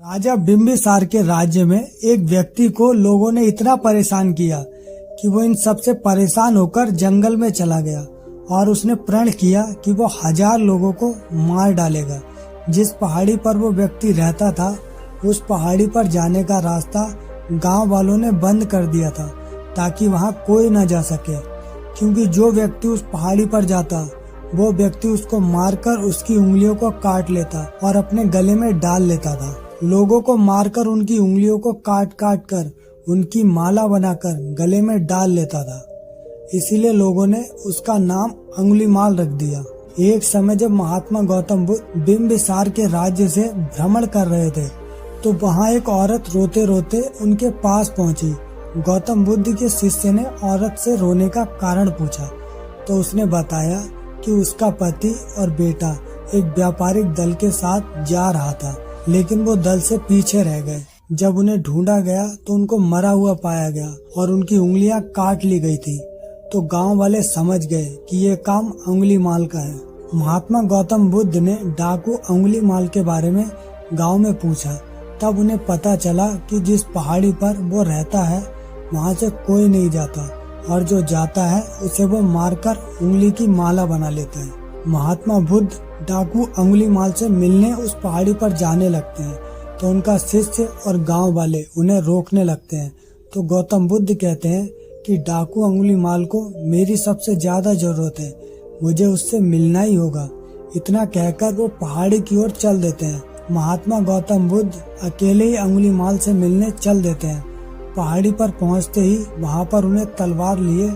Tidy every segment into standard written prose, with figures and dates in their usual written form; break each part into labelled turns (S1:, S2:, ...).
S1: राजा बिंबिसार के राज्य में एक व्यक्ति को लोगों ने इतना परेशान किया कि वो इन सब से परेशान होकर जंगल में चला गया और उसने प्रण किया कि वो 1000 लोगों को मार डालेगा। जिस पहाड़ी पर वो व्यक्ति रहता था उस पहाड़ी पर जाने का रास्ता गांव वालों ने बंद कर दिया था ताकि वहां कोई न जा सके, क्योंकि जो व्यक्ति उस पहाड़ी पर जाता वो व्यक्ति उसको मारकर उसकी उंगलियों को काट लेता और अपने गले में डाल लेता था। लोगों को मारकर उनकी उंगलियों को काट काट कर उनकी माला बनाकर गले में डाल लेता था। इसीलिए लोगों ने उसका नाम अंगुलीमाल रख दिया। एक समय जब महात्मा गौतम बुद्ध बिंबिसार के राज्य से भ्रमण कर रहे थे तो वहाँ एक औरत रोते रोते उनके पास पहुंची। गौतम बुद्ध के शिष्य ने औरत से रोने का कारण पूछा तो उसने बताया कि उसका पति और बेटा एक व्यापारिक दल के साथ जा रहा था, लेकिन वो दल से पीछे रह गए। जब उन्हें ढूंढा गया तो उनको मरा हुआ पाया गया और उनकी उंगलियां काट ली गई थी। तो गांव वाले समझ गए कि ये काम अंगुलीमाल का है। महात्मा गौतम बुद्ध ने डाकू अंगुलीमाल के बारे में गांव में पूछा। तब उन्हें पता चला कि जिस पहाड़ी पर वो रहता है वहां से कोई नहीं जाता और जो जाता है उसे वो मारकर उंगली की माला बना लेता है। महात्मा बुद्ध डाकू अंगुलीमाल से मिलने उस पहाड़ी पर जाने लगते हैं तो उनका शिष्य और गांव वाले उन्हें रोकने लगते हैं। तो गौतम बुद्ध कहते हैं कि डाकू अंगुलीमाल को मेरी सबसे ज्यादा जरूरत है, मुझे उससे मिलना ही होगा। इतना कहकर वो पहाड़ी की ओर चल देते हैं। महात्मा गौतम बुद्ध अकेले ही अंगुलीमाल से मिलने चल देते हैं। पहाड़ी पर पहुंचते ही वहां पर उन्हें तलवार लिए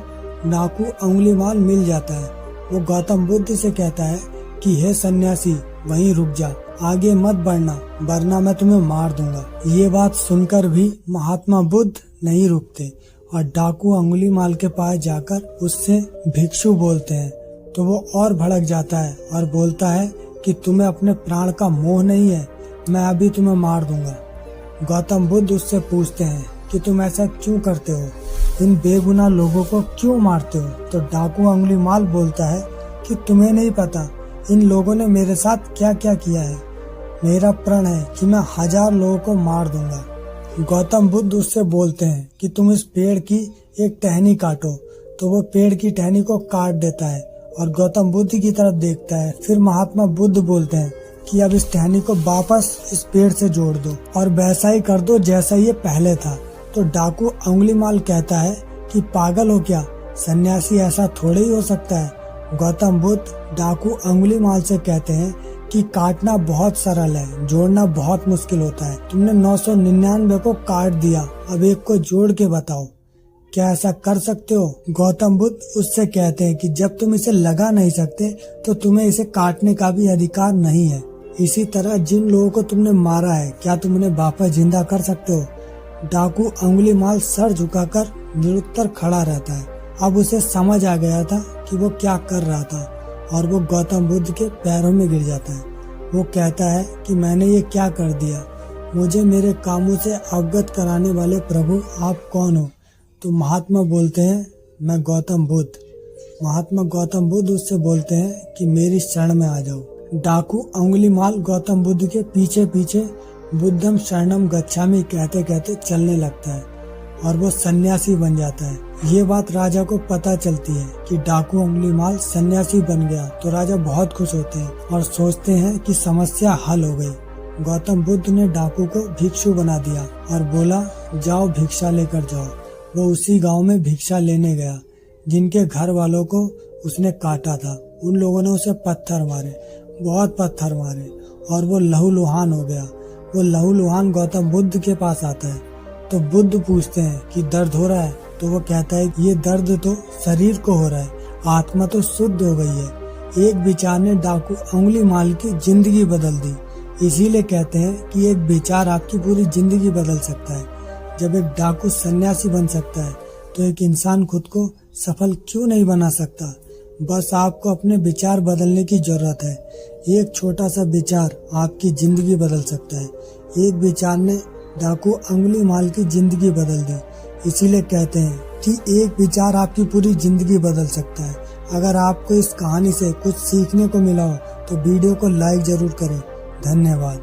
S1: डाकू अंगुलीमाल मिल जाता है। वो गौतम बुद्ध से कहता है कि हे सन्यासी, वहीं रुक जा, आगे मत बढ़ना वरना मैं तुम्हें मार दूंगा। ये बात सुनकर भी महात्मा बुद्ध नहीं रुकते और डाकू अंगुलीमाल के पास जाकर उससे भिक्षु बोलते हैं। तो वो और भड़क जाता है और बोलता है कि तुम्हें अपने प्राण का मोह नहीं है, मैं अभी तुम्हें मार दूंगा। गौतम बुद्ध उससे पूछते हैं कि तुम ऐसा क्यों करते हो, इन बेगुनाह लोगों को क्यों मारते हो। तो डाकू अंगुलीमाल बोलता है कि तुम्हें नहीं पता इन लोगों ने मेरे साथ क्या क्या किया है। मेरा प्रण है कि मैं 1000 लोगों को मार दूंगा। गौतम बुद्ध उससे बोलते हैं कि तुम इस पेड़ की एक टहनी काटो। तो वो पेड़ की टहनी को काट देता है और गौतम बुद्ध की तरफ देखता है। फिर महात्मा बुद्ध बोलते हैं कि अब इस टहनी को वापस इस पेड़ से जोड़ दो और वैसा ही कर दो जैसा ये पहले था। तो डाकू अंगुलीमाल कहता है कि पागल हो क्या, सन्यासी ऐसा थोड़े ही हो सकता है। गौतम बुद्ध डाकू अंगुलीमाल से कहते हैं कि काटना बहुत सरल है, जोड़ना बहुत मुश्किल होता है। तुमने 999 को काट दिया, अब एक को जोड़ के बताओ, क्या ऐसा कर सकते हो। गौतम बुद्ध उससे कहते हैं कि जब तुम इसे लगा नहीं सकते तो तुम्हें इसे काटने का भी अधिकार नहीं है। इसी तरह जिन लोगों को तुमने मारा है क्या तुम उन्हें वापस जिंदा कर सकते हो। डाकू अंगुलीमाल सर झुकाकर निरुत्तर खड़ा रहता है। अब उसे समझ आ गया था कि वो क्या कर रहा था और वो गौतम बुद्ध के पैरों में गिर जाता है। वो कहता है कि मैंने ये क्या कर दिया, मुझे मेरे कामों से अवगत कराने वाले प्रभु आप कौन हो। तो महात्मा बोलते हैं मैं गौतम बुद्ध। महात्मा गौतम बुद्ध उससे बोलते हैं कि मेरी शरण में आ जाओ। डाकू अंगुलीमाल गौतम बुद्ध के पीछे पीछे बुद्धम शरणम गच्छामि कहते कहते चलने लगता है और वो सन्यासी बन जाता है। ये बात राजा को पता चलती है कि डाकू अंगुलीमाल सन्यासी बन गया तो राजा बहुत खुश होते हैं और सोचते हैं कि समस्या हल हो गई। गौतम बुद्ध ने डाकू को भिक्षु बना दिया और बोला जाओ भिक्षा लेकर जाओ। वो उसी गांव में भिक्षा लेने गया जिनके घर वालों को उसने काटा था। उन लोगों ने उसे पत्थर मारे, बहुत पत्थर मारे और वो लहूलुहान हो गया। वो लहूलुहान गौतम बुद्ध के पास आता है तो बुद्ध पूछते हैं कि दर्द हो रहा है। तो वो कहता है ये दर्द तो शरीर को हो रहा है, आत्मा तो शुद्ध हो गई है। एक विचार ने डाकू अंगुलीमाल की जिंदगी बदल दी। इसीलिए कहते हैं कि एक विचार आपकी पूरी जिंदगी बदल सकता है। जब एक डाकू सन्यासी बन सकता है तो एक इंसान खुद को सफल क्यों नहीं बना सकता। बस आपको अपने विचार बदलने की जरूरत है। एक छोटा सा विचार आपकी जिंदगी बदल सकता है। एक विचार ने डाकू अंगुलीमाल की जिंदगी बदल दी। इसीलिए कहते हैं कि एक विचार आपकी पूरी जिंदगी बदल सकता है। अगर आपको इस कहानी से कुछ सीखने को मिला हो तो वीडियो को लाइक जरूर करें। धन्यवाद।